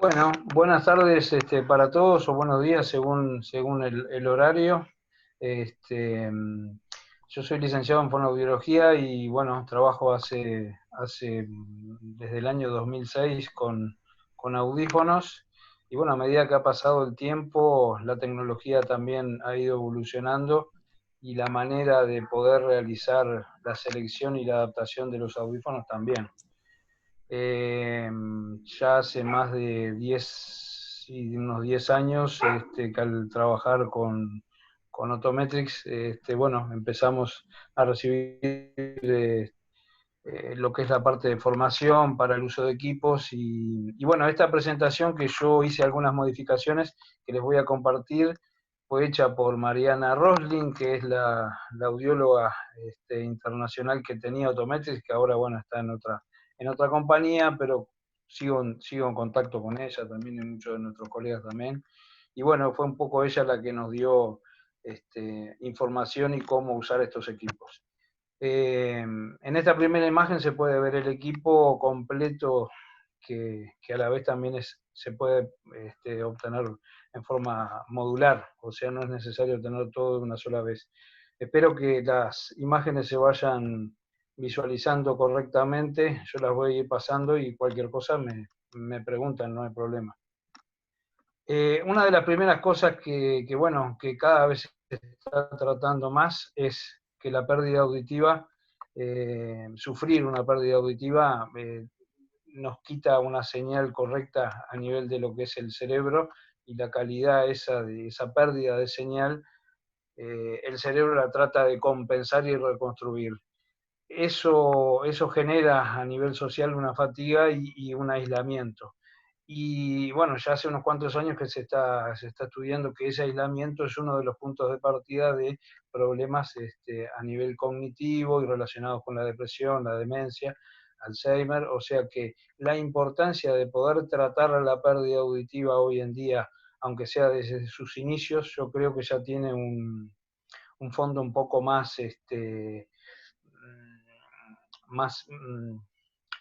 Bueno, buenas tardes para todos o buenos días según el horario. Este, mm, yo soy licenciado en fonoaudiología y bueno, trabajo desde el año 2006 con audífonos y bueno, a medida que ha pasado el tiempo, la tecnología también ha ido evolucionando y la manera de poder realizar la selección y la adaptación de los audífonos también. Ya hace más de 10, sí, unos 10 años que al trabajar con Otometrics, bueno, empezamos a recibir lo que es la parte de formación para el uso de equipos y bueno, esta presentación que yo hice algunas modificaciones que les voy a compartir fue hecha por Mariana Rosling, que es la audióloga internacional que tenía Otometrics, que ahora bueno está en otra compañía, pero sigo en contacto con ella también y muchos de nuestros colegas también. Y bueno, fue un poco ella la que nos dio información y cómo usar estos equipos. En esta primera imagen se puede ver el equipo completo que a la vez también se puede obtener en forma modular, o sea, no es necesario tener todo de una sola vez. Espero que las imágenes se vayan visualizando correctamente, yo las voy a ir pasando y cualquier cosa me preguntan, no hay problema. Una de las primeras cosas bueno, que cada vez se está tratando más es que la pérdida auditiva, sufrir una pérdida auditiva, nos quita una señal correcta a nivel de lo que es el cerebro y la calidad de esa pérdida de señal, el cerebro la trata de compensar y reconstruir. Eso genera a nivel social una fatiga y un aislamiento. Y bueno, ya hace unos cuantos años que se está estudiando que ese aislamiento es uno de los puntos de partida de problemas a nivel cognitivo y relacionados con la depresión, la demencia, Alzheimer, o sea que la importancia de poder tratar la pérdida auditiva hoy en día, aunque sea desde sus inicios, yo creo que ya tiene un fondo un poco más,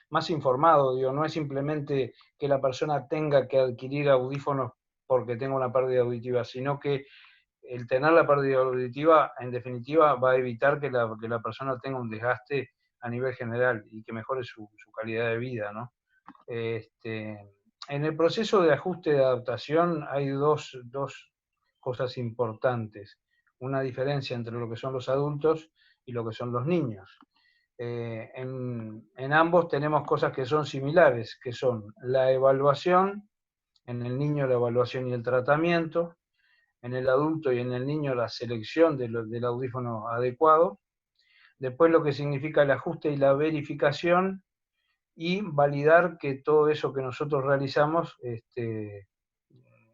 más informado, digo, no es simplemente que la persona tenga que adquirir audífonos porque tenga una pérdida auditiva, sino que el tener la pérdida auditiva, en definitiva, va a evitar que la persona tenga un desgaste a nivel general y que mejore su calidad de vida, ¿no? En el proceso de ajuste de adaptación hay dos cosas importantes. Una diferencia entre lo que son los adultos y lo que son los niños. En ambos tenemos cosas que son similares, que son la evaluación, en el niño la evaluación y el tratamiento, en el adulto y en el niño la selección del audífono adecuado, después lo que significa el ajuste y la verificación, y validar que todo eso que nosotros realizamos,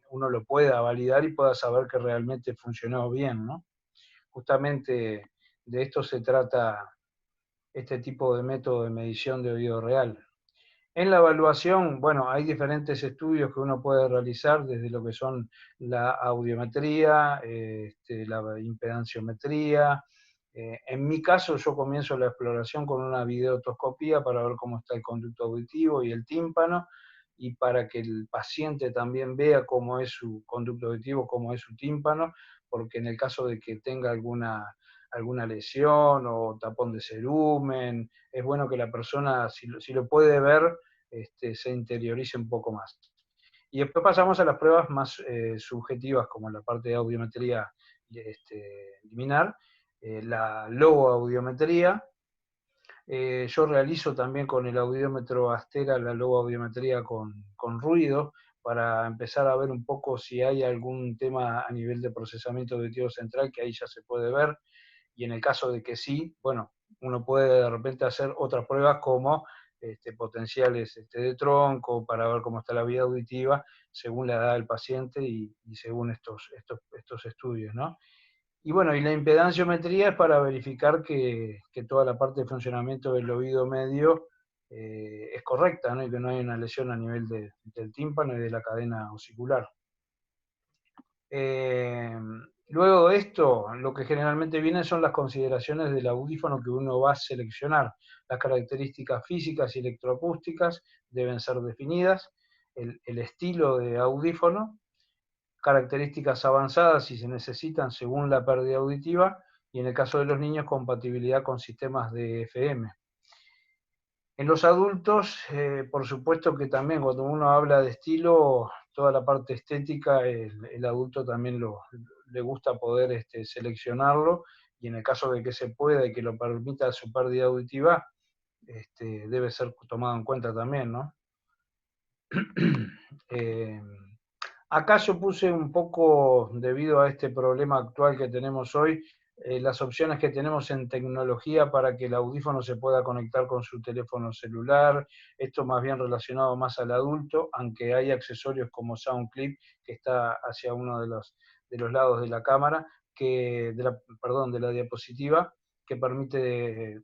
uno lo pueda validar y pueda saber que realmente funcionó bien, ¿no? Justamente de esto se trata este tipo de método de medición de oído real. En la evaluación, bueno, hay diferentes estudios que uno puede realizar, desde lo que son la audiometría, la impedanciometría. En mi caso, yo comienzo la exploración con una videotoscopía para ver cómo está el conducto auditivo y el tímpano, y para que el paciente también vea cómo es su conducto auditivo, cómo es su tímpano, porque en el caso de que tenga alguna lesión o tapón de cerumen, es bueno que la persona, si lo puede ver, se interiorice un poco más. Y después pasamos a las pruebas más subjetivas, como la parte de audiometría liminar, la logoaudiometría. Yo realizo también con el audiómetro Astera la logoaudiometría con ruido, para empezar a ver un poco si hay algún tema a nivel de procesamiento auditivo central, que ahí ya se puede ver, y en el caso de que sí, bueno, uno puede de repente hacer otras pruebas como potenciales de tronco para ver cómo está la vía auditiva según la edad del paciente y según estos estudios, ¿no? Y bueno, y la impedanciometría es para verificar que toda la parte de funcionamiento del oído medio es correcta, ¿no? Y que no hay una lesión a nivel del tímpano y de la cadena osicular. Eh, Luego de esto, lo que generalmente viene son las consideraciones del audífono que uno va a seleccionar. Las características físicas y electroacústicas deben ser definidas. el estilo de audífono, características avanzadas si se necesitan según la pérdida auditiva, y en el caso de los niños, compatibilidad con sistemas de FM. En los adultos, por supuesto que también cuando uno habla de estilo, toda la parte estética, el adulto también le gusta poder seleccionarlo, y en el caso de que se pueda y que lo permita su pérdida auditiva, debe ser tomado en cuenta también, ¿no? Acá yo puse un poco, debido a este problema actual que tenemos hoy, las opciones que tenemos en tecnología para que el audífono se pueda conectar con su teléfono celular, esto más bien relacionado más al adulto, aunque hay accesorios como SoundClip, que está hacia uno de los lados de la cámara, perdón, de la diapositiva, que permite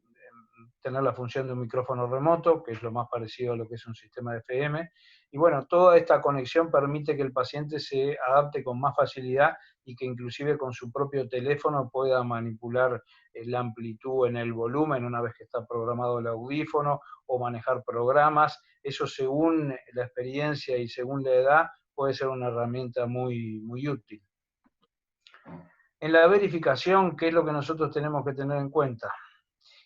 tener la función de un micrófono remoto, que es lo más parecido a lo que es un sistema de FM. Y bueno, toda esta conexión permite que el paciente se adapte con más facilidad y que inclusive con su propio teléfono pueda manipular la amplitud en el volumen una vez que está programado el audífono, o manejar programas. Eso, según la experiencia y según la edad, puede ser una herramienta muy, muy útil. En la verificación, ¿qué es lo que nosotros tenemos que tener en cuenta?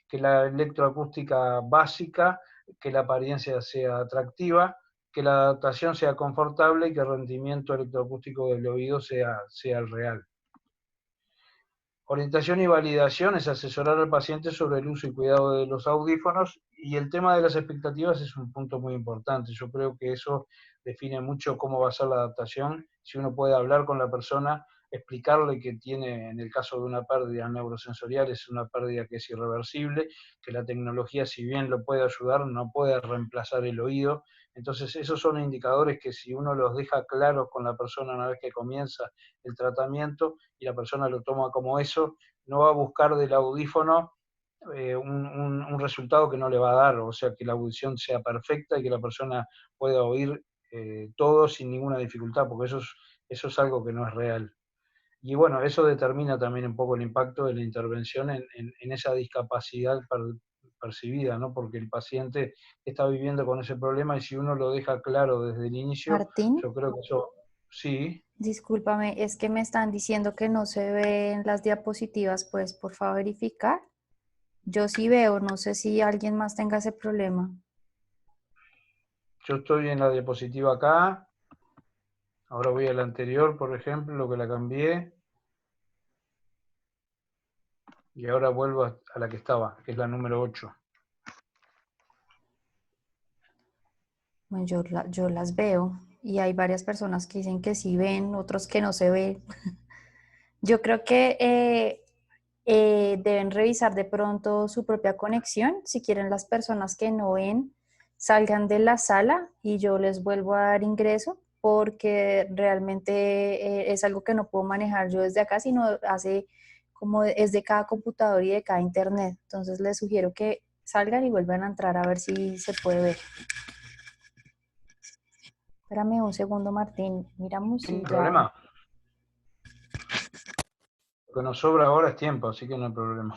Que la electroacústica básica, que la apariencia sea atractiva, que la adaptación sea confortable y que el rendimiento electroacústico del oído sea el real. Orientación y validación es asesorar al paciente sobre el uso y cuidado de los audífonos, y el tema de las expectativas es un punto muy importante. Yo creo que eso define mucho cómo va a ser la adaptación. Si uno puede hablar con la persona, explicarle que tiene, en el caso de una pérdida neurosensorial, es una pérdida que es irreversible, que la tecnología, si bien lo puede ayudar, no puede reemplazar el oído. Entonces, esos son indicadores que, si uno los deja claros con la persona una vez que comienza el tratamiento y la persona lo toma como eso, no va a buscar del audífono un resultado que no le va a dar, o sea, que la audición sea perfecta y que la persona pueda oír todo sin ninguna dificultad, porque eso es algo que no es real. Y bueno, eso determina también un poco el impacto de la intervención en esa discapacidad percibida, ¿no? Porque el paciente está viviendo con ese problema, y si uno lo deja claro desde el inicio, Martín, yo creo que eso sí. discúlpame, es que me están diciendo que no se ven las diapositivas, pues por favor verificar. Yo sí veo, no sé si alguien más tenga ese problema. Yo estoy en la diapositiva acá, ahora voy a la anterior, por ejemplo, lo que la cambié, y ahora vuelvo a la que estaba, que es la número 8. Bueno, yo las veo y hay varias personas que dicen que sí ven, otros que no se ven. Yo creo que deben revisar de pronto su propia conexión. Si quieren, las personas que no ven salgan de la sala y yo les vuelvo a dar ingreso, porque realmente es algo que no puedo manejar yo desde acá, sino hace como es de cada computador y de cada internet. Entonces les sugiero que salgan y vuelvan a entrar a ver si se puede ver. Espérame un segundo, Martín. Miramos Sin si ya. problema. Lo que nos sobra ahora es tiempo, así que no hay problema.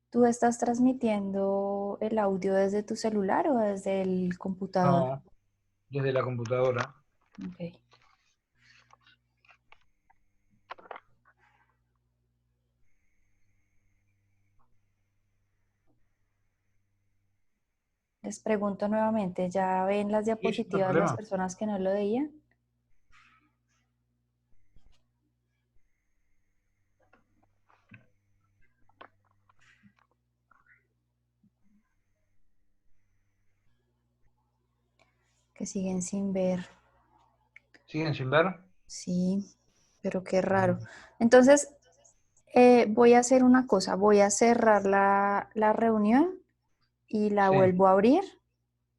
¿Tú estás transmitiendo el audio desde tu celular o desde el computador? No, desde la computadora. Ok. Les pregunto nuevamente, ¿ya ven las Sí, sí, no hay diapositivas las problema. personas que no lo veían? Que siguen sin ver. ¿Siguen sin ver? Sí, pero qué raro. Entonces, voy a hacer una cosa, voy a cerrar la reunión y la Sí, vuelvo a abrir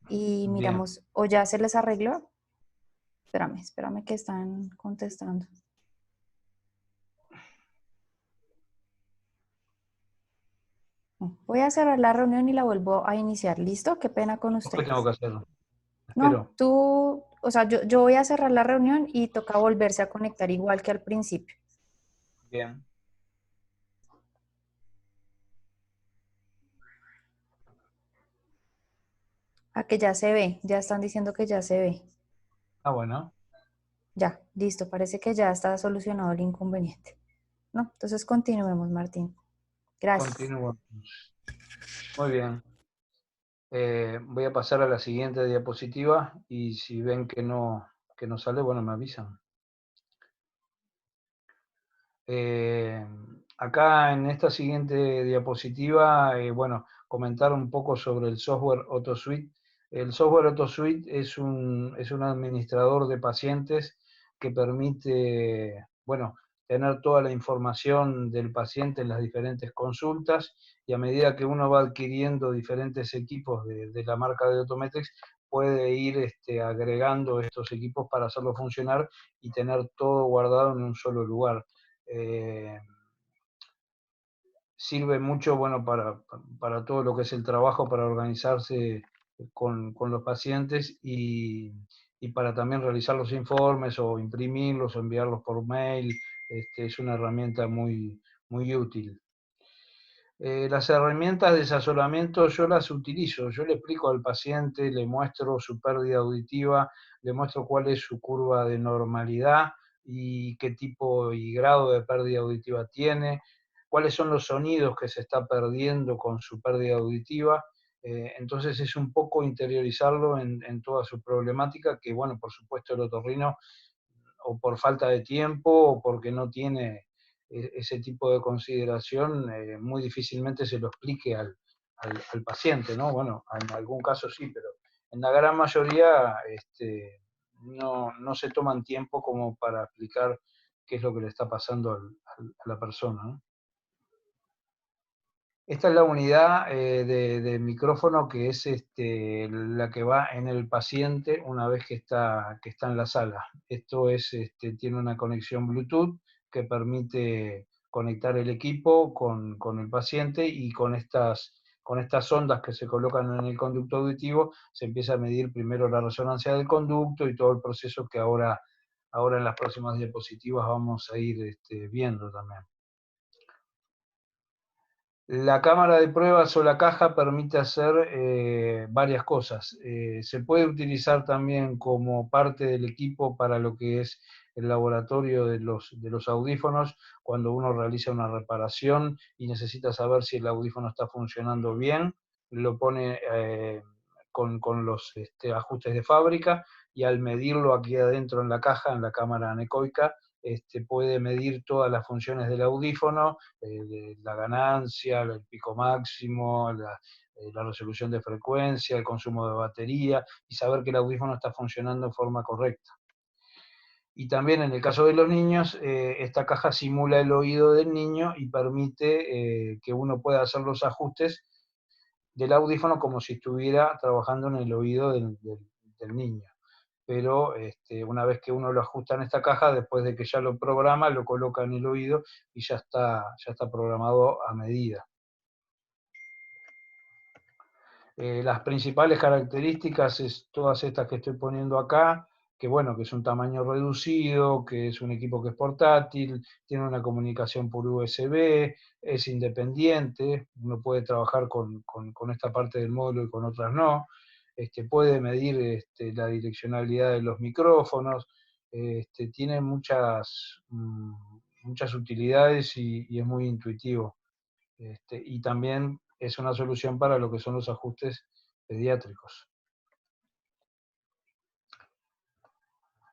y bien. miramos, o ya se les arregló. Espérame que están contestando. Voy a cerrar la reunión y la vuelvo a iniciar. ¿Listo? Qué pena con ¿Qué tengo ustedes. que hacer? No, Espero. tú, o sea, yo voy a cerrar la reunión y toca volverse a conectar igual que al principio. Bien. A que ya se ve, ya están diciendo que ya se ve. Ah, bueno. Ya, listo, parece que ya está solucionado el inconveniente. No, entonces continuemos, Martín. Gracias. Continúo. Muy bien. Voy a pasar a la siguiente diapositiva y si ven que no sale, bueno, me avisan. Eh, Acá en esta siguiente diapositiva, bueno, comentar un poco sobre el software AutoSuite. El software AutoSuite es un administrador de pacientes que permite, bueno, tener toda la información del paciente en las diferentes consultas y a medida que uno va adquiriendo diferentes equipos de la marca de Autometrics, puede ir agregando estos equipos para hacerlo funcionar y tener todo guardado en un solo lugar. Eh, Sirve mucho, bueno, para todo lo que es el trabajo, para organizarse con los pacientes y para también realizar los informes o imprimirlos o enviarlos por mail. Es una herramienta muy útil. Las herramientas de desasolamiento yo las utilizo, yo le explico al paciente, le muestro su pérdida auditiva, le muestro cuál es su curva de normalidad y qué tipo y grado de pérdida auditiva tiene, cuáles son los sonidos que se está perdiendo con su pérdida auditiva. Entonces es un poco interiorizarlo en toda su problemática, que bueno, por supuesto el otorrino o por falta de tiempo o porque no tiene ese tipo de consideración, muy difícilmente se lo explique al paciente, ¿no? Bueno, en algún caso sí, pero en la gran mayoría no se toman tiempo como para explicar qué es lo que le está pasando a la persona, ¿no? Esta es la unidad de micrófono que es la que va en el paciente una vez que está en la sala. Esto tiene una conexión Bluetooth que permite conectar el equipo con el paciente y con estas ondas que se colocan en el conducto auditivo se empieza a medir primero la resonancia del conducto y todo el proceso que ahora en las próximas diapositivas vamos a ir viendo también. La cámara de pruebas o la caja permite hacer varias cosas. Se puede utilizar también como parte del equipo para lo que es el laboratorio de los audífonos, cuando uno realiza una reparación y necesita saber si el audífono está funcionando bien, lo pone con los ajustes de fábrica y al medirlo aquí adentro en la caja, en la cámara anecoica, puede medir todas las funciones del audífono, la ganancia, el pico máximo, la resolución de frecuencia, el consumo de batería y saber que el audífono está funcionando en forma correcta. Y también en el caso de los niños, esta caja simula el oído del niño y permite que uno pueda hacer los ajustes del audífono como si estuviera trabajando en el oído del niño. Pero una vez que uno lo ajusta en esta caja, después de que ya lo programa, lo coloca en el oído y ya está programado a medida. Las principales características es todas estas que estoy poniendo acá, que bueno, que es un tamaño reducido, que es un equipo que es portátil, tiene una comunicación por USB, es independiente, uno puede trabajar con esta parte del módulo y con otras no, puede medir la direccionalidad de los micrófonos, tiene muchas utilidades y es muy intuitivo. Y también es una solución para lo que son los ajustes pediátricos.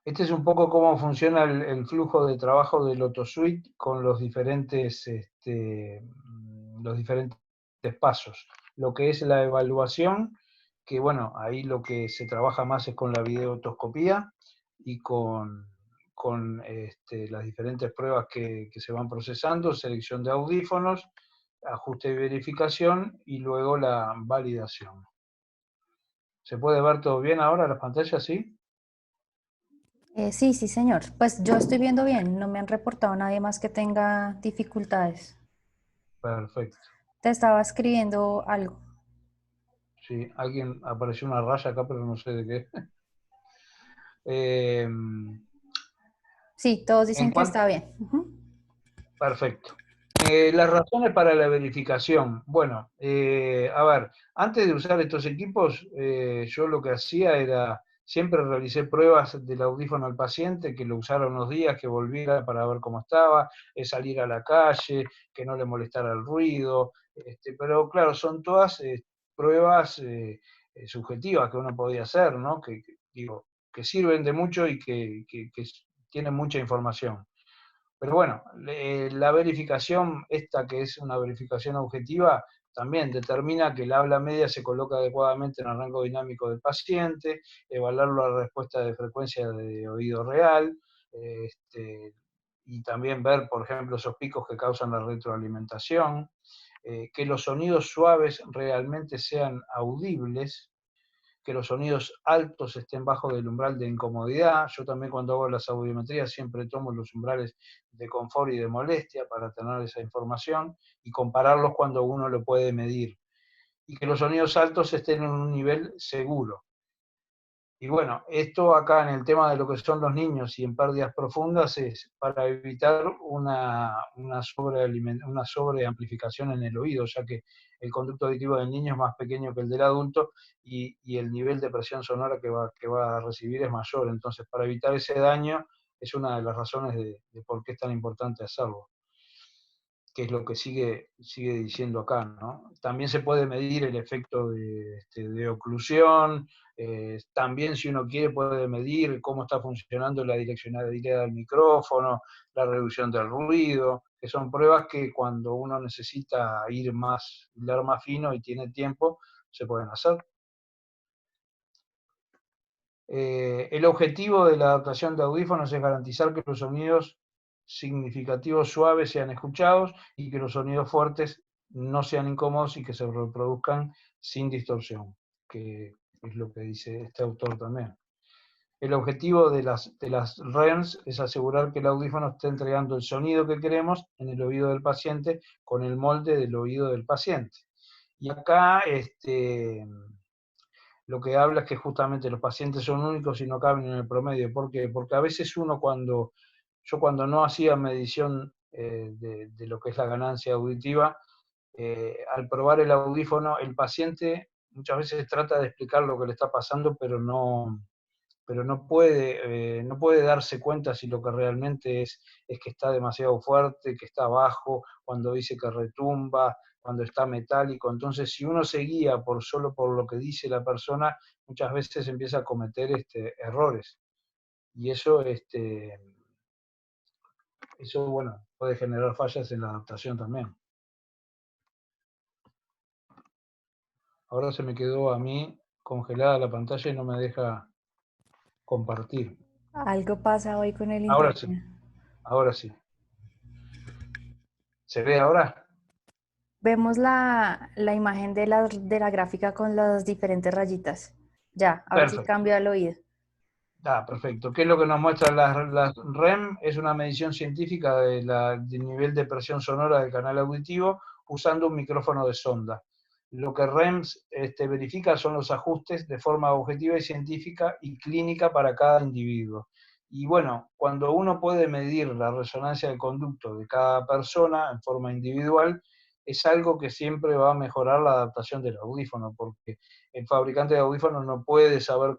Este es un poco cómo funciona el flujo de trabajo del AutoSuite con los diferentes pasos. Lo que es la evaluación, que bueno, ahí lo que se trabaja más es con la videotoscopía y con las diferentes pruebas que se van procesando, selección de audífonos, ajuste y verificación y luego la validación. ¿Se puede ver todo bien ahora en las pantallas, sí? Sí, sí, señor. Pues yo estoy viendo bien, no me han reportado nadie más que tenga dificultades. Perfecto. Te estaba escribiendo algo. Sí, alguien apareció una raya acá, pero no sé de qué. Eh, Sí, todos en dicen que cuanto, está bien. Ujú. perfecto. Las razones para la verificación. Bueno, a ver, antes de usar estos equipos, yo lo que hacía era, siempre realicé pruebas del audífono al paciente, que lo usara unos días, que volviera para ver cómo estaba, salir a la calle, que no le molestara el ruido, pero claro, son todas pruebas subjetivas que uno podía hacer, ¿no? Digo, que sirven de mucho y que tienen mucha información. Pero bueno, la verificación, esta que es una verificación objetiva, también determina que el habla media se coloca adecuadamente en el rango dinámico del paciente, evaluar la respuesta de frecuencia de oído real, y también ver, por ejemplo, esos picos que causan la retroalimentación, que los sonidos suaves realmente sean audibles, que los sonidos altos estén bajo del umbral de incomodidad. Yo también cuando hago las audiometrías siempre tomo los umbrales de confort y de molestia para tener esa información y compararlos cuando uno lo puede medir. Y que los sonidos altos estén en un nivel seguro. Y bueno, esto acá en el tema de lo que son los niños y en pérdidas profundas es para evitar una sobreamplificación en el oído, ya que el conducto auditivo del niño es más pequeño que el del adulto y el nivel de presión sonora que va a recibir es mayor. Entonces, para evitar ese daño es una de las razones de por qué es tan importante hacerlo, que es lo que sigue diciendo acá, ¿no? También se puede medir el efecto de oclusión, también si uno quiere puede medir cómo está funcionando la direccionalidad del micrófono, la reducción del ruido, que son pruebas que cuando uno necesita hilar más fino y tiene tiempo, se pueden hacer. El objetivo de la adaptación de audífonos es garantizar que los sonidos significativos suaves sean escuchados y que los sonidos fuertes no sean incómodos y que se reproduzcan sin distorsión, que es lo que dice este autor también. El objetivo de las REMS es asegurar que el audífono esté entregando el sonido que queremos en el oído del paciente con el molde del oído del paciente. Y acá lo que habla es que justamente los pacientes son únicos y no caben en el promedio. ¿Por qué? Porque a veces yo cuando no hacía medición de lo que es la ganancia auditiva, al probar el audífono, el paciente muchas veces trata de explicar lo que le está pasando, pero no puede darse cuenta si lo que realmente es que está demasiado fuerte, que está bajo, cuando dice que retumba, cuando está metálico. Entonces, si uno se guía solo por lo que dice la persona, muchas veces empieza a cometer errores. Y eso, bueno, puede generar fallas en la adaptación también. Ahora se me quedó a mí congelada la pantalla y no me deja compartir. Algo pasa hoy con el Ahora sí, internet. ahora sí. ¿Se ve ahora? Vemos la imagen de la gráfica con las diferentes rayitas. Ya, ahora sí Perfecto. cambio al oído. Perfecto. ¿Qué es lo que nos muestra las REM? Es una medición científica del nivel de presión sonora del canal auditivo usando un micrófono de sonda. Lo que REMS verifica son los ajustes de forma objetiva y científica y clínica para cada individuo. Y bueno, cuando uno puede medir la resonancia del conducto de cada persona en forma individual, es algo que siempre va a mejorar la adaptación del audífono, porque el fabricante de audífonos no puede saber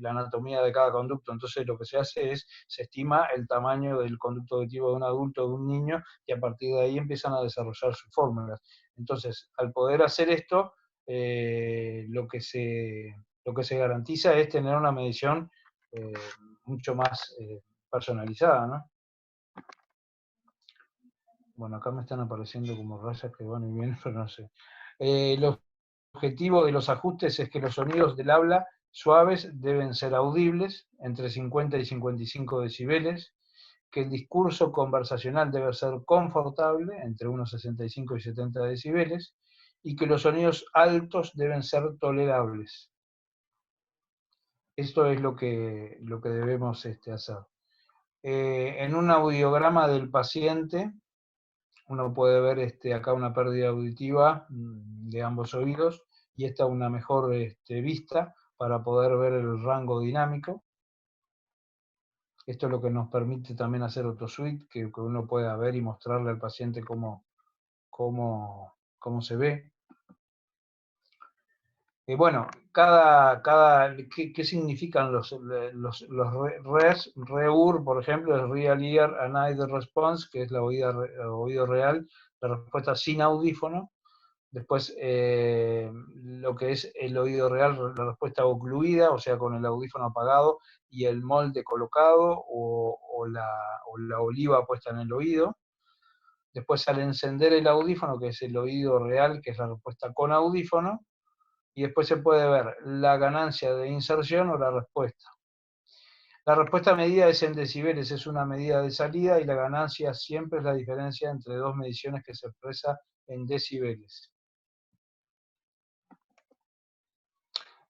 la anatomía de cada conducto. Entonces lo que se hace es, se estima el tamaño del conducto auditivo de un adulto o de un niño y a partir de ahí empiezan a desarrollar sus fórmulas. Entonces, al poder hacer esto, lo que se garantiza es tener una medición eh, mucho más personalizada, ¿no? Bueno, acá me están apareciendo como rayas que van y vienen, pero no sé. El objetivo de los ajustes es que los sonidos del habla suaves deben ser audibles, entre 50 y 55 decibeles, que el discurso conversacional debe ser confortable, entre unos 65 y 70 decibeles, y que los sonidos altos deben ser tolerables. Esto es lo que debemos hacer. En un audiograma del paciente, uno puede ver acá una pérdida auditiva de ambos oídos, y esta una mejor vista para poder ver el rango dinámico. Esto es lo que nos permite también hacer AutoSuite, que uno pueda ver y mostrarle al paciente cómo se ve. Bueno, ¿qué significan los RES? REUR, por ejemplo, es Real Ear and Eye Response, que es la oído real, la respuesta sin audífono. Después, lo que es el oído real, la respuesta ocluida, o sea, con el audífono apagado y el molde colocado, o la oliva puesta en el oído. Después, al encender el audífono, que es el oído real, que es la respuesta con audífono, y después se puede ver la ganancia de inserción o la respuesta. La respuesta medida es en decibeles, es una medida de salida, y la ganancia siempre es la diferencia entre dos mediciones que se expresa en decibeles.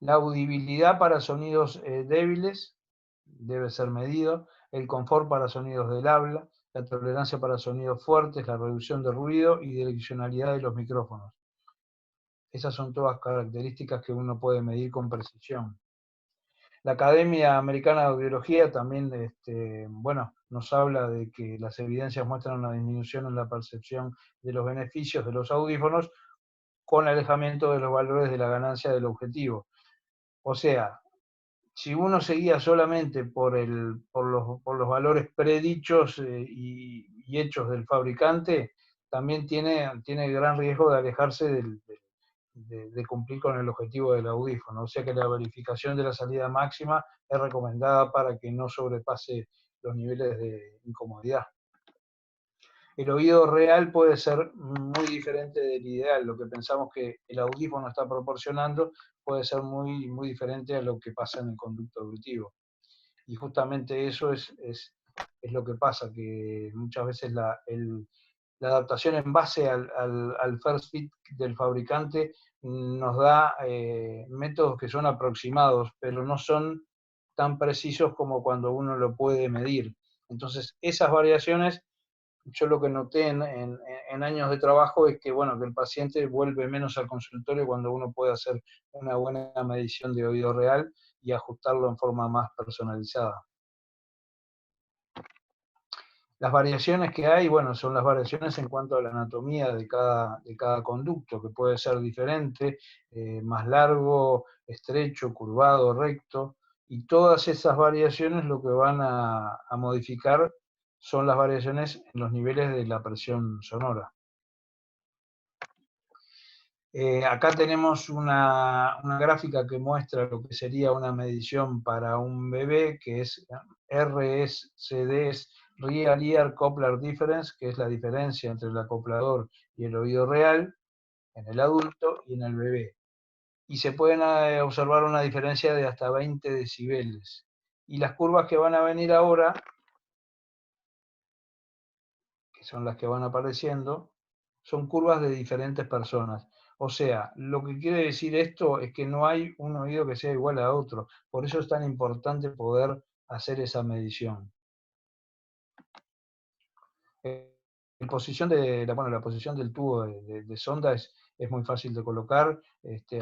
La audibilidad para sonidos débiles debe ser medido, el confort para sonidos del habla, la tolerancia para sonidos fuertes, la reducción de ruido y direccionalidad de los micrófonos. Esas son todas características que uno puede medir con precisión. La Academia Americana de Audiología también nos habla de que las evidencias muestran una disminución en la percepción de los beneficios de los audífonos con alejamiento de los valores de la ganancia del objetivo. O sea, si uno seguía solamente por los valores predichos y hechos del fabricante, también tiene gran riesgo de alejarse de cumplir con el objetivo del audífono. O sea que la verificación de la salida máxima es recomendada para que no sobrepase los niveles de incomodidad. El oído real puede ser muy diferente del ideal. Lo que pensamos que el audífono está proporcionando puede ser muy, muy diferente a lo que pasa en el conducto auditivo. Y justamente eso es lo que pasa, que muchas veces la adaptación en base al first fit del fabricante nos da métodos que son aproximados, pero no son tan precisos como cuando uno lo puede medir. Entonces, esas variaciones, yo lo que noté en años de trabajo es que, que el paciente vuelve menos al consultorio cuando uno puede hacer una buena medición de oído real y ajustarlo en forma más personalizada. Las variaciones que hay, son las variaciones en cuanto a la anatomía de cada conducto, que puede ser diferente, más largo, estrecho, curvado, recto, y todas esas variaciones lo que van a modificar son las variaciones en los niveles de la presión sonora. Acá tenemos una gráfica que muestra lo que sería una medición para un bebé, que es RSCD, Real Ear Coupler Difference, que es la diferencia entre el acoplador y el oído real en el adulto y en el bebé. Y se pueden observar una diferencia de hasta 20 decibeles. Y las curvas que van a venir ahora, que son las que van apareciendo, son curvas de diferentes personas. O sea, lo que quiere decir esto es que no hay un oído que sea igual a otro. Por eso es tan importante poder hacer esa medición. La posición del tubo de sonda es muy fácil de colocar,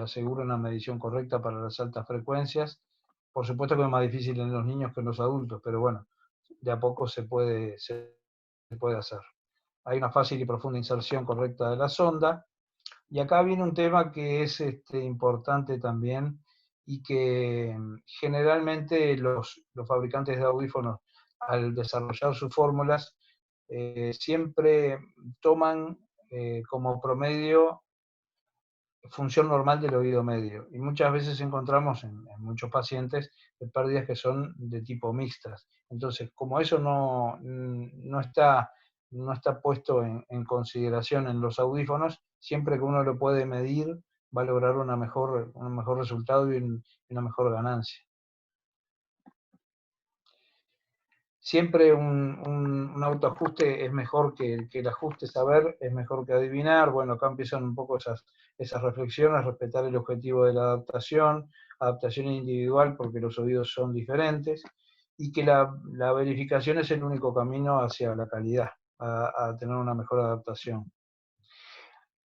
asegura una medición correcta para las altas frecuencias. Por supuesto que es más difícil en los niños que en los adultos, pero bueno, de a poco se puede hacer. Hay una fácil y profunda inserción correcta de la sonda. Y acá viene un tema que es importante también, y que generalmente los fabricantes de audífonos, al desarrollar sus fórmulas, siempre toman como promedio función normal del oído medio. Y muchas veces encontramos en muchos pacientes pérdidas que son de tipo mixtas. Entonces, como eso no está puesto en consideración en los audífonos, siempre que uno lo puede medir, va a lograr un mejor resultado y una mejor ganancia. Siempre un autoajuste es mejor que el ajuste saber, es mejor que adivinar. Bueno, acá empiezan un poco esas reflexiones, respetar el objetivo de la adaptación individual porque los oídos son diferentes, y que la verificación es el único camino hacia la calidad. a tener una mejor adaptación.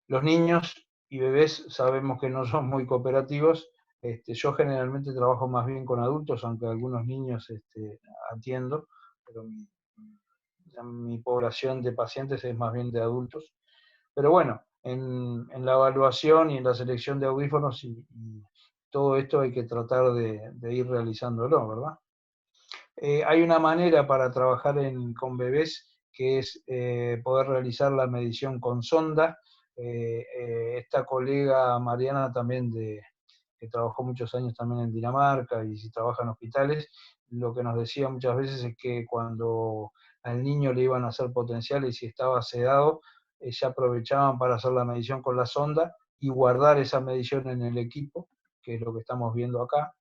Los niños y bebés sabemos que no son muy cooperativos. Yo generalmente trabajo más bien con adultos, aunque algunos niños atiendo, pero mi población de pacientes es más bien de adultos. Pero bueno, en la evaluación y en la selección de audífonos y todo esto hay que tratar de ir realizándolo, ¿verdad? Hay una manera para trabajar con bebés que es poder realizar la medición con sonda. Esta colega Mariana también, que trabajó muchos años también en Dinamarca y trabaja en hospitales, lo que nos decía muchas veces es que cuando al niño le iban a hacer potenciales y estaba sedado, ya aprovechaban para hacer la medición con la sonda y guardar esa medición en el equipo, que es lo que estamos viendo acá.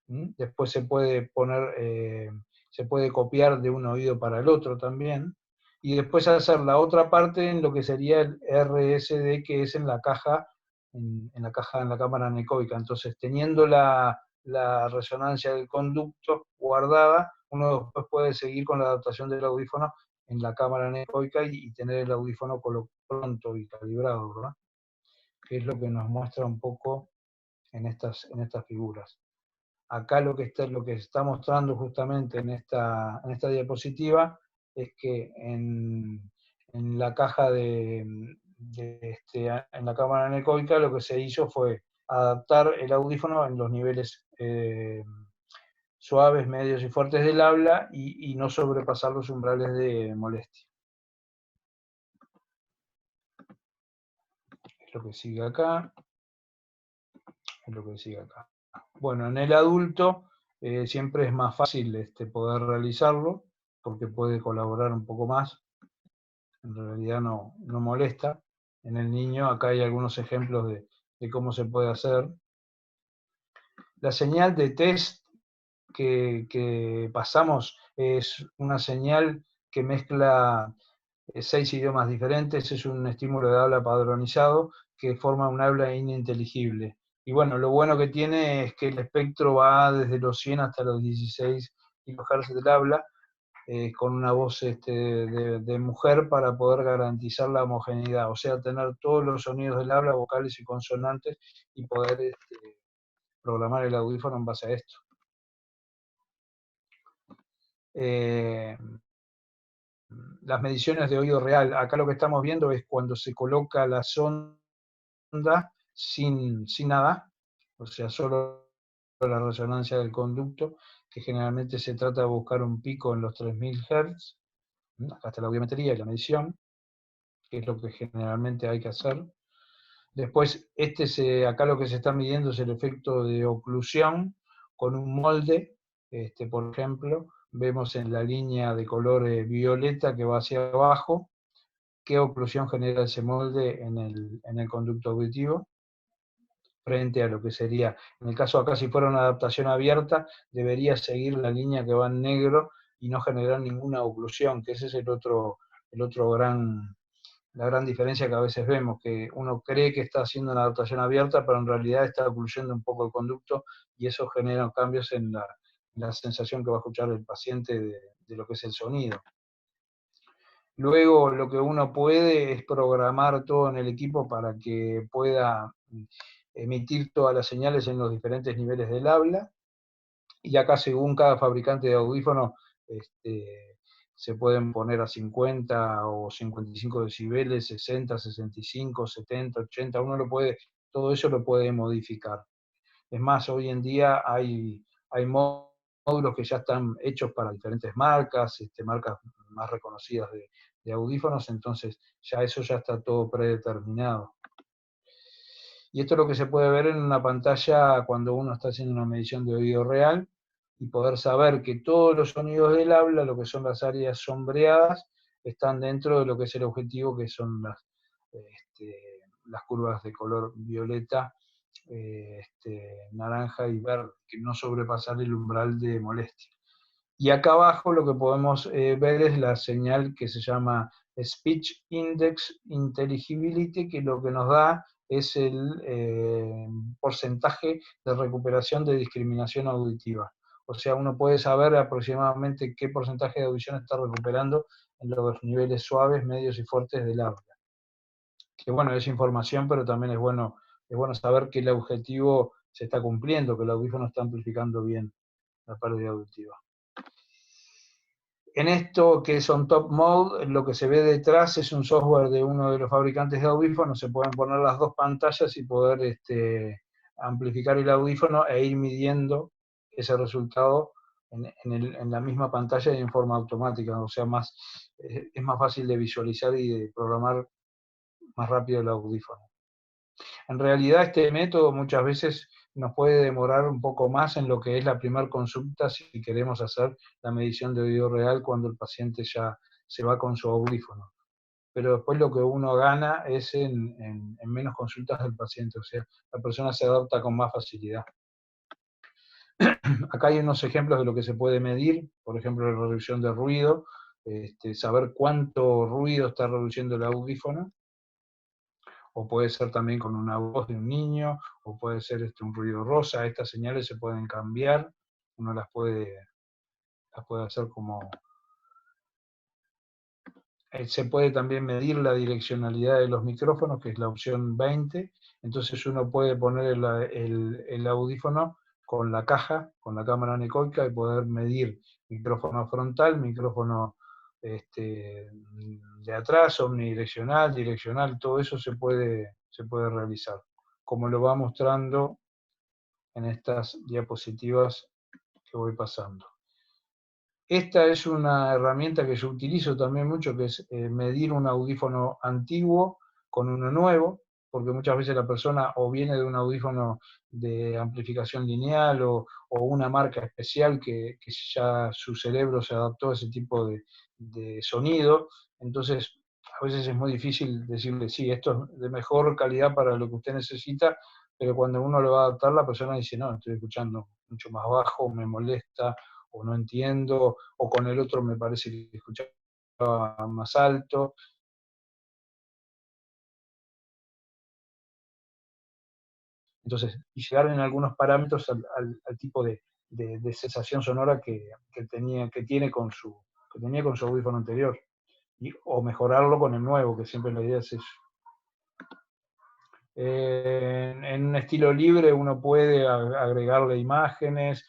Después se puede se puede copiar de un oído para el otro también, y después hacer la otra parte en lo que sería el RSD, que es en la caja, en la cámara anecoica. Entonces, teniendo la resonancia del conducto guardada, uno después puede seguir con la adaptación del audífono en la cámara anecoica y tener el audífono pronto y calibrado, ¿verdad? Que es lo que nos muestra un poco en estas figuras. Acá lo que está mostrando justamente en esta diapositiva es que en la caja en la cámara anecoica lo que se hizo fue adaptar el audífono en los niveles suaves, medios y fuertes del habla y no sobrepasar los umbrales de molestia. Es lo que sigue acá. Es lo que sigue acá. Bueno, en el adulto siempre es más fácil poder realizarlo, porque puede colaborar un poco más, en realidad no molesta. En el niño acá hay algunos ejemplos de cómo se puede hacer. La señal de test que pasamos es una señal que mezcla 6 idiomas diferentes, es un estímulo de habla padronizado que forma un habla ininteligible. Y bueno, lo bueno que tiene es que el espectro va desde los 100 hasta los 16 kHz del habla, con una voz de mujer para poder garantizar la homogeneidad, o sea, tener todos los sonidos del habla, vocales y consonantes, y poder programar el audífono en base a esto. Las mediciones de oído real, acá lo que estamos viendo es cuando se coloca la sonda sin nada, o sea, solo la resonancia del conducto, que generalmente se trata de buscar un pico en los 3000 Hz, acá está la audiometría y la medición, que es lo que generalmente hay que hacer. Después, acá lo que se está midiendo es el efecto de oclusión con un molde, por ejemplo, vemos en la línea de color violeta que va hacia abajo, qué oclusión genera ese molde en el conducto auditivo, frente a lo que sería, en el caso acá si fuera una adaptación abierta, debería seguir la línea que va en negro y no generar ninguna oclusión, que ese es la gran diferencia que a veces vemos, que uno cree que está haciendo una adaptación abierta, pero en realidad está ocluyendo un poco el conducto, y eso genera cambios en la sensación que va a escuchar el paciente de lo que es el sonido. Luego lo que uno puede es programar todo en el equipo para que pueda emitir todas las señales en los diferentes niveles del habla, y acá según cada fabricante de audífono se pueden poner a 50 o 55 decibeles, 60, 65, 70, 80, todo eso lo puede modificar. Es más, hoy en día hay módulos que ya están hechos para diferentes marcas, marcas más reconocidas de audífonos, entonces eso ya está todo predeterminado. Y esto es lo que se puede ver en una pantalla cuando uno está haciendo una medición de oído real, y poder saber que todos los sonidos del habla, lo que son las áreas sombreadas, están dentro de lo que es el objetivo, que son las curvas de color violeta, naranja y verde, que no sobrepasan el umbral de molestia. Y acá abajo lo que podemos ver es la señal que se llama Speech Index Intelligibility, que lo que nos da es el porcentaje de recuperación de discriminación auditiva. O sea, uno puede saber aproximadamente qué porcentaje de audición está recuperando en los niveles suaves, medios y fuertes del habla. Que bueno, es información, pero también es bueno saber que el objetivo se está cumpliendo, que el audífono está amplificando bien la pérdida auditiva. En esto que es on top mode, lo que se ve detrás es un software de uno de los fabricantes de audífonos, se pueden poner las dos pantallas y poder amplificar el audífono e ir midiendo ese resultado en la misma pantalla y en forma automática, o sea, es más fácil de visualizar y de programar más rápido el audífono. En realidad este método muchas veces nos puede demorar un poco más en lo que es la primera consulta si queremos hacer la medición de oído real cuando el paciente ya se va con su audífono. Pero después lo que uno gana es en menos consultas del paciente, o sea, la persona se adapta con más facilidad. Acá hay unos ejemplos de lo que se puede medir, por ejemplo, la reducción de ruido, saber cuánto ruido está reduciendo el audífono, o puede ser también con una voz de un niño, o puede ser un ruido rosa. Estas señales se pueden cambiar, uno las puede hacer como... se puede también medir la direccionalidad de los micrófonos, que es la opción 20, entonces uno puede poner el audífono con la caja, con la cámara anecoica, y poder medir micrófono frontal, micrófono de atrás, omnidireccional, direccional, todo eso se puede realizar, como lo va mostrando en estas diapositivas que voy pasando. Esta es una herramienta que yo utilizo también mucho, que es medir un audífono antiguo con uno nuevo, porque muchas veces la persona o viene de un audífono de amplificación lineal o una marca especial que ya su cerebro se adaptó a ese tipo de sonido, entonces a veces es muy difícil decirle, sí, esto es de mejor calidad para lo que usted necesita, pero cuando uno lo va a adaptar, la persona dice, no, estoy escuchando mucho más bajo, me molesta, o no entiendo, o con el otro me parece que escuchaba más alto. Entonces, y llegar en algunos parámetros al tipo de sensación sonora que tiene con su audífono anterior, o mejorarlo con el nuevo, que siempre la idea es eso. En un estilo libre uno puede agregarle imágenes,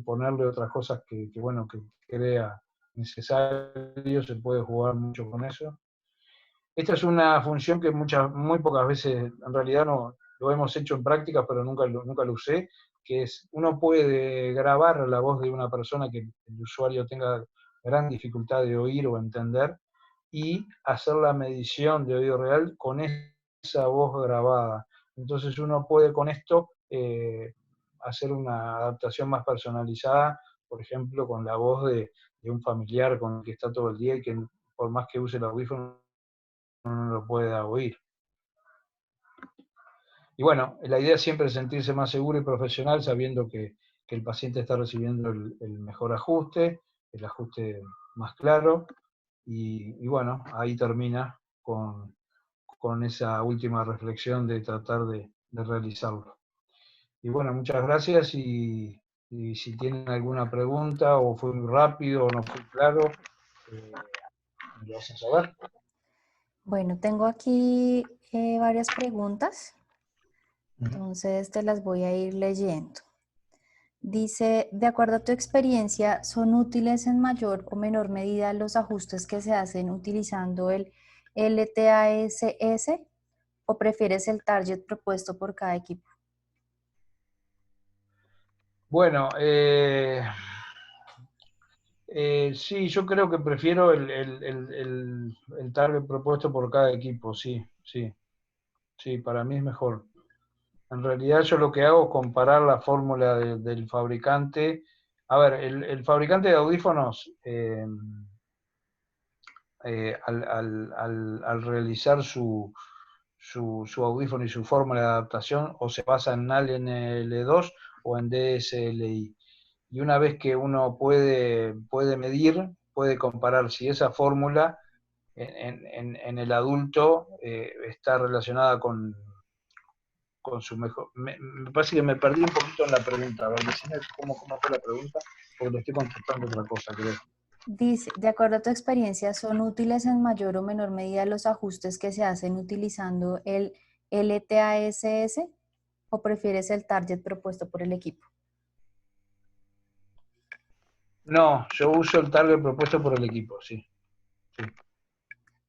ponerle otras cosas que crea necesario, se puede jugar mucho con eso. Esta es una función que muy pocas veces, en realidad no lo hemos hecho en práctica, pero nunca lo usé, que es, uno puede grabar la voz de una persona que el usuario tenga gran dificultad de oír o entender, y hacer la medición de oído real con esa voz grabada. Entonces uno puede con esto hacer una adaptación más personalizada, por ejemplo, con la voz de un familiar con el que está todo el día y que por más que use el audífono no lo pueda oír. Y bueno, la idea siempre es sentirse más seguro y profesional sabiendo que el paciente está recibiendo el mejor ajuste, el ajuste más claro, y bueno, ahí termina con esa última reflexión de tratar de realizarlo. Y bueno, muchas gracias, y si tienen alguna pregunta, o fue muy rápido o no fue claro, me lo hacen saber. Bueno, tengo aquí varias preguntas, entonces te las voy a ir leyendo. Dice, de acuerdo a tu experiencia, ¿son útiles en mayor o menor medida los ajustes que se hacen utilizando el LTASS o prefieres el target propuesto por cada equipo? Bueno, sí, yo creo que prefiero el target propuesto por cada equipo, sí, para mí es mejor. En realidad yo lo que hago es comparar la fórmula del fabricante. A ver, el fabricante de audífonos, al realizar su audífono y su fórmula de adaptación, o se basa en Allen L2 o en DSLI. Y una vez que uno puede medir, puede comparar si esa fórmula en el adulto está relacionada con con su mejor... Me parece que me perdí un poquito en la pregunta. A ver, decime cómo fue la pregunta, porque le estoy contestando otra cosa, creo. Dice, de acuerdo a tu experiencia, ¿son útiles en mayor o menor medida los ajustes que se hacen utilizando el LTASS o prefieres el target propuesto por el equipo? No, yo uso el target propuesto por el equipo, sí. Sí.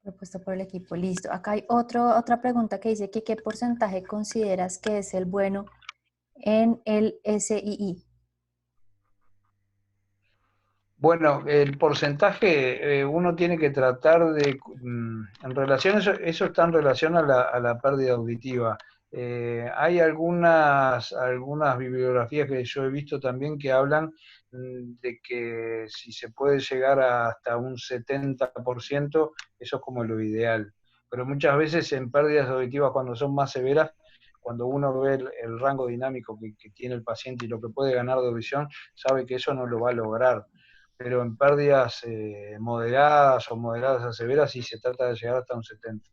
Propuesto por el equipo, listo. Acá hay otra pregunta que dice que ¿qué porcentaje consideras que es el bueno en el SII? Bueno, el porcentaje uno tiene que tratar de, en relación, eso está en relación a la pérdida auditiva. Hay algunas bibliografías que yo he visto también que hablan de que si se puede llegar hasta un 70%, eso es como lo ideal. Pero muchas veces en pérdidas auditivas cuando son más severas, cuando uno ve el rango dinámico que tiene el paciente y lo que puede ganar de audición, sabe que eso no lo va a lograr, pero en pérdidas moderadas o moderadas a severas sí se trata de llegar hasta un 70.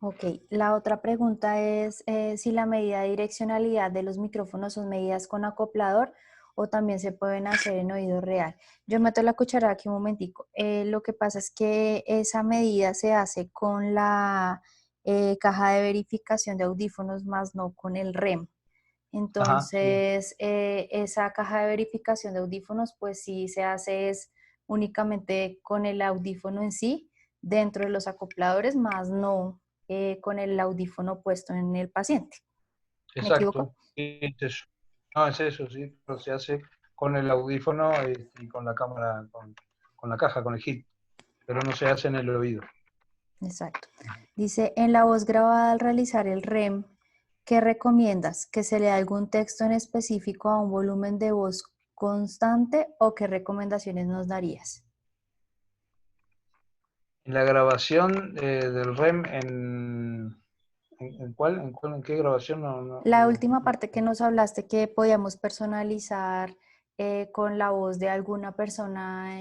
Ok, la otra pregunta es si la medida de direccionalidad de los micrófonos son medidas con acoplador o también se pueden hacer en oído real. Yo meto la cuchara aquí un momentico. Lo que pasa es que esa medida se hace con la caja de verificación de audífonos más no con el REM. Ajá, sí. Entonces, esa caja de verificación de audífonos, pues sí se hace es únicamente con el audífono en sí, dentro de los acopladores, más no con el audífono puesto en el paciente. ¿Me equivoco? Exacto. Sí, es eso. No, es eso, sí, pero se hace con el audífono y con la cámara, con la caja, con el hit, pero no se hace en el oído. Exacto. Dice, en la voz grabada al realizar el REM, ¿qué recomiendas? ¿Que se lea algún texto en específico a un volumen de voz constante o qué recomendaciones nos darías? En la grabación del REM, ¿en cuál? ¿En qué grabación? La última parte que nos hablaste que podíamos personalizar con la voz de alguna persona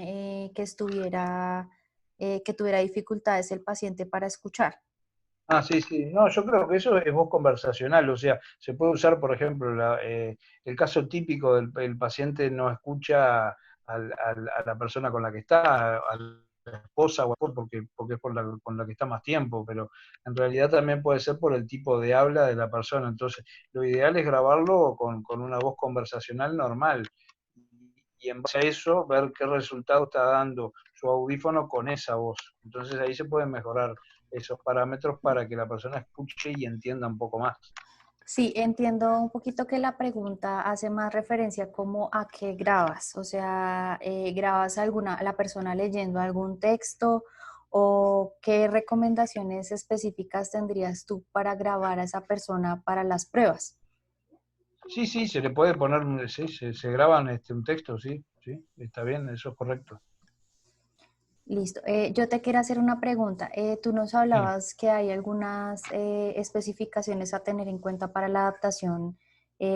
que tuviera dificultades el paciente para escuchar. Ah, sí, sí. No, yo creo que eso es voz conversacional, o sea, se puede usar, por ejemplo, el caso típico del el paciente no escucha a la persona con la que está, a la esposa o porque es con la que está más tiempo, pero en realidad también puede ser por el tipo de habla de la persona. Entonces, lo ideal es grabarlo con una voz conversacional normal y en base a eso ver qué resultado está dando su audífono con esa voz. Entonces ahí se pueden mejorar esos parámetros para que la persona escuche y entienda un poco más. Sí, entiendo un poquito que la pregunta hace más referencia como a qué grabas, o sea, grabas a la persona leyendo algún texto o qué recomendaciones específicas tendrías tú para grabar a esa persona para las pruebas. Sí, sí, se le puede poner, sí, se graban un texto, sí, sí, está bien, eso es correcto. Listo. Yo te quiero hacer una pregunta. Tú nos Sí. hablabas que hay algunas especificaciones a tener en cuenta para la adaptación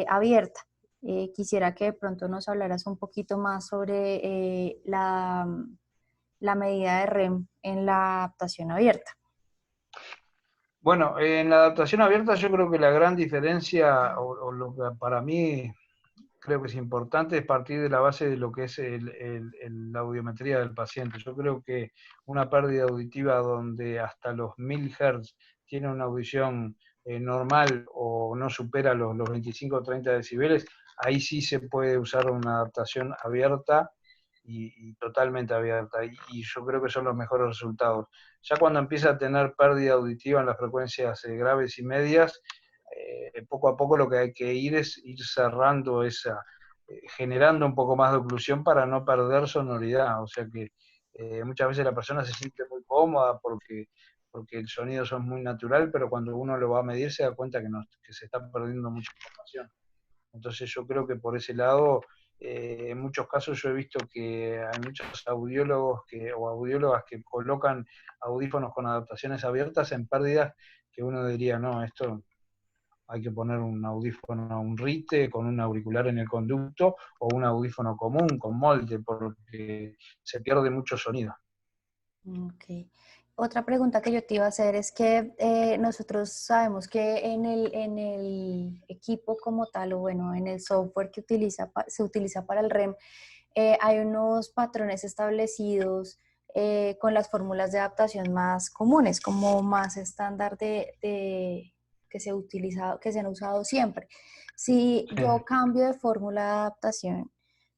abierta. Quisiera que de pronto nos hablaras un poquito más sobre la medida de REM en la adaptación abierta. Bueno, en la adaptación abierta yo creo que la gran diferencia, o lo que para mí creo que es importante, es partir de la base de lo que es la audiometría del paciente. Yo creo que una pérdida auditiva donde hasta los 1000 Hz tiene una audición normal o no supera los 25 o 30 decibeles, ahí sí se puede usar una adaptación abierta y totalmente abierta. Y yo creo que son los mejores resultados. Ya cuando empieza a tener pérdida auditiva en las frecuencias graves y medias, poco a poco lo que hay que ir es ir cerrando generando un poco más de oclusión para no perder sonoridad. O sea que muchas veces la persona se siente muy cómoda porque el sonido es muy natural, pero cuando uno lo va a medir se da cuenta que se está perdiendo mucha información. Entonces yo creo que por ese lado, en muchos casos yo he visto que hay muchos audiólogos o audiólogas que colocan audífonos con adaptaciones abiertas en pérdidas que uno diría, no, esto hay que poner un audífono, un RITE con un auricular en el conducto o un audífono común con molde porque se pierde mucho sonido. Ok. otra pregunta que yo te iba a hacer es que nosotros sabemos que en el equipo como tal, o bueno, en el software que se utiliza para el REM, hay unos patrones establecidos con las fórmulas de adaptación más comunes, como más estándar que se han usado siempre. Si Sí. yo cambio de fórmula de adaptación,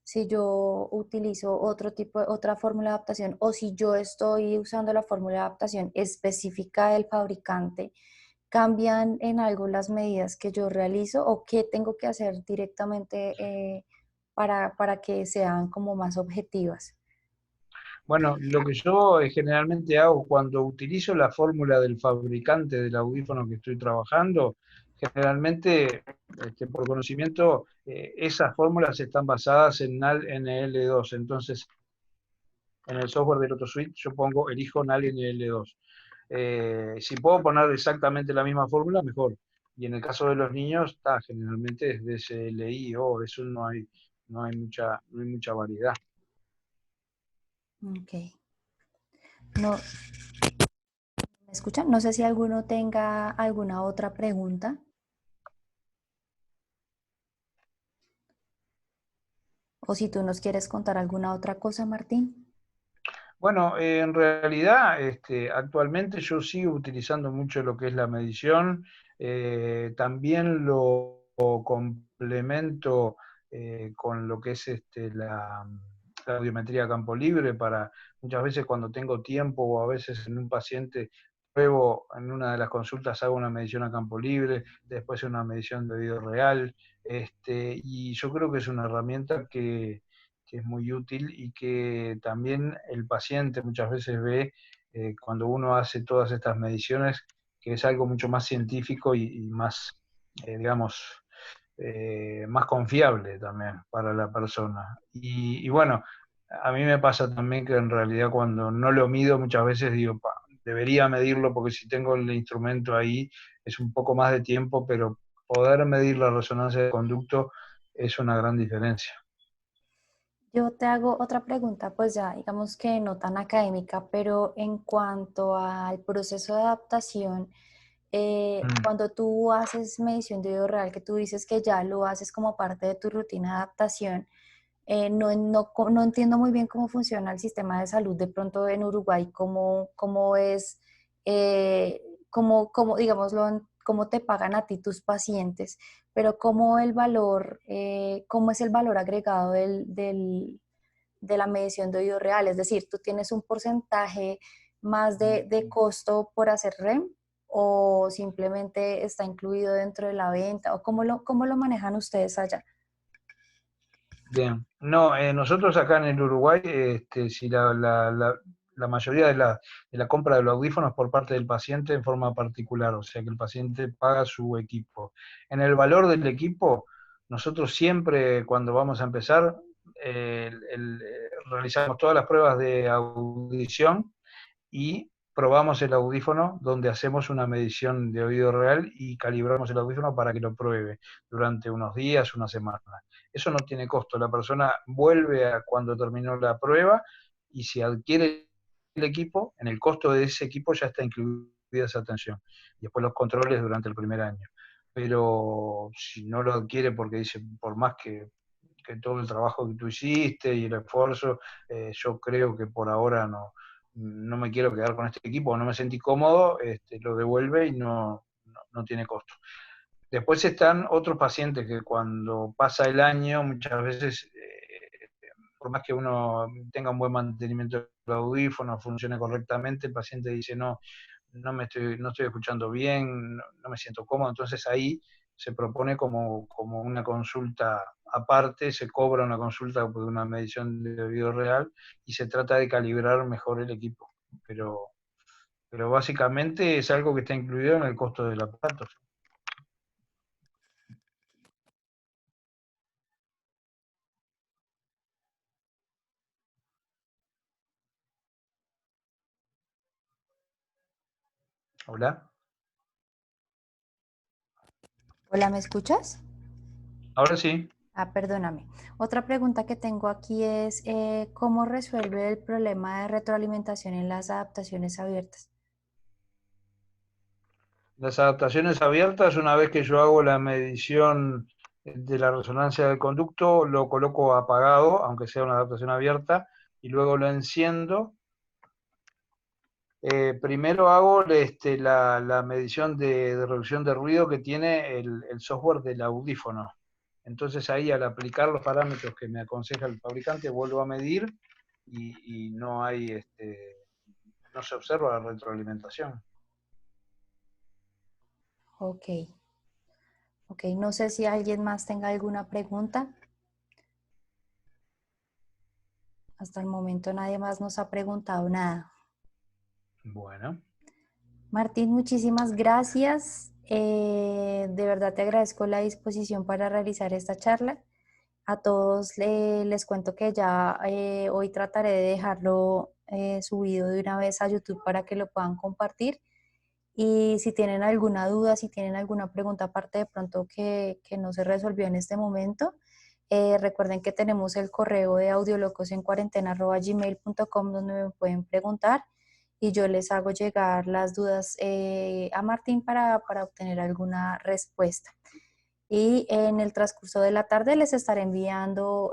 si yo utilizo otra fórmula de adaptación o si yo estoy usando la fórmula de adaptación específica del fabricante, ¿cambian en algo las medidas que yo realizo o qué tengo que hacer directamente para que sean como más objetivas? Bueno, lo que yo generalmente hago cuando utilizo la fórmula del fabricante del audífono que estoy trabajando, generalmente, por conocimiento, esas fórmulas están basadas en NAL NL2. Entonces, en el software del Otto Suite yo elijo NAL NL2. Si puedo poner exactamente la misma fórmula, mejor. Y en el caso de los niños, está generalmente es DSLI o eso no hay mucha variedad. Ok. No, ¿me escuchan? No sé si alguno tenga alguna otra pregunta o si tú nos quieres contar alguna otra cosa, Martín. Bueno, en realidad, actualmente yo sigo utilizando mucho lo que es la medición, también lo complemento con lo que es la audiometría a campo libre para muchas veces cuando tengo tiempo o a veces en un paciente pruebo en una de las consultas hago una medición a campo libre, después una medición de oído real, y yo creo que es una herramienta que es muy útil y que también el paciente muchas veces ve cuando uno hace todas estas mediciones, que es algo mucho más científico y más, digamos, más confiable también para la persona. Y bueno, a mí me pasa también que en realidad cuando no lo mido muchas veces digo, debería medirlo porque si tengo el instrumento ahí es un poco más de tiempo, pero poder medir la resonancia de conducto es una gran diferencia. Yo te hago otra pregunta, pues ya digamos que no tan académica, pero en cuanto al proceso de adaptación, Mm. cuando tú haces medición de oído real, que tú dices que ya lo haces como parte de tu rutina de adaptación, no entiendo muy bien cómo funciona el sistema de salud de pronto en Uruguay, cómo es, digámoslo, cómo te pagan a ti tus pacientes, pero cómo es el valor agregado de la medición de oído real. Es decir, tú tienes un porcentaje más de costo por hacer REM o simplemente está incluido dentro de la venta o cómo lo manejan ustedes allá. Bien, no, nosotros acá en el Uruguay, si la mayoría de la compra de los audífonos por parte del paciente en forma particular, o sea que el paciente paga su equipo. En el valor del equipo, nosotros siempre cuando vamos a empezar, realizamos todas las pruebas de audición y probamos el audífono donde hacemos una medición de oído real y calibramos el audífono para que lo pruebe durante unos días, una semana. Eso no tiene costo, la persona vuelve a cuando terminó la prueba y si adquiere el equipo, en el costo de ese equipo ya está incluida esa atención. Y después los controles durante el primer año. Pero si no lo adquiere porque dice, por más que todo el trabajo que tú hiciste y el esfuerzo, yo creo que por ahora no me quiero quedar con este equipo, no me sentí cómodo, lo devuelve y no tiene costo. Después están otros pacientes que cuando pasa el año, muchas veces, por más que uno tenga un buen mantenimiento del audífono, funcione correctamente, el paciente dice, no estoy escuchando bien, no me siento cómodo, entonces ahí se propone como una consulta aparte, se cobra una consulta por una medición de oído real y se trata de calibrar mejor el equipo. Pero básicamente es algo que está incluido en el costo del aparato. ¿Hola? Hola, ¿me escuchas? Ahora sí. Ah, perdóname. Otra pregunta que tengo aquí es, ¿cómo resuelve el problema de retroalimentación en las adaptaciones abiertas? Las adaptaciones abiertas, una vez que yo hago la medición de la resonancia del conducto, lo coloco apagado, aunque sea una adaptación abierta, y luego lo enciendo. Primero hago la medición de reducción de ruido que tiene el software del audífono. Entonces ahí, al aplicar los parámetros que me aconseja el fabricante, vuelvo a medir y no hay, no se observa la retroalimentación. Ok. Ok, no sé si alguien más tenga alguna pregunta. Hasta el momento nadie más nos ha preguntado nada. Bueno. Martín, muchísimas gracias. De verdad te agradezco la disposición para realizar esta charla. A todos les cuento que ya hoy trataré de dejarlo subido de una vez a YouTube para que lo puedan compartir. Y si tienen alguna duda, si tienen alguna pregunta aparte de pronto que no se resolvió en este momento, recuerden que tenemos el correo de audiolocosencuarentena@gmail.com donde me pueden preguntar y yo les hago llegar las dudas a Martín para obtener alguna respuesta. Y en el transcurso de la tarde les estaré enviando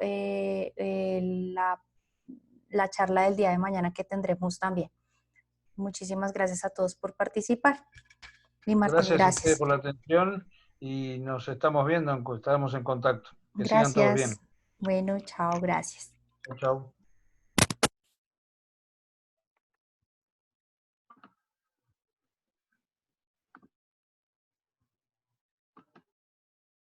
la charla del día de mañana que tendremos también. Muchísimas gracias a todos por participar. Y Martín, Gracias a ustedes gracias. por la atención y nos estamos viendo, estamos en contacto. Que sigan todos bien. Gracias. Bueno, chao, gracias. Chau, chau.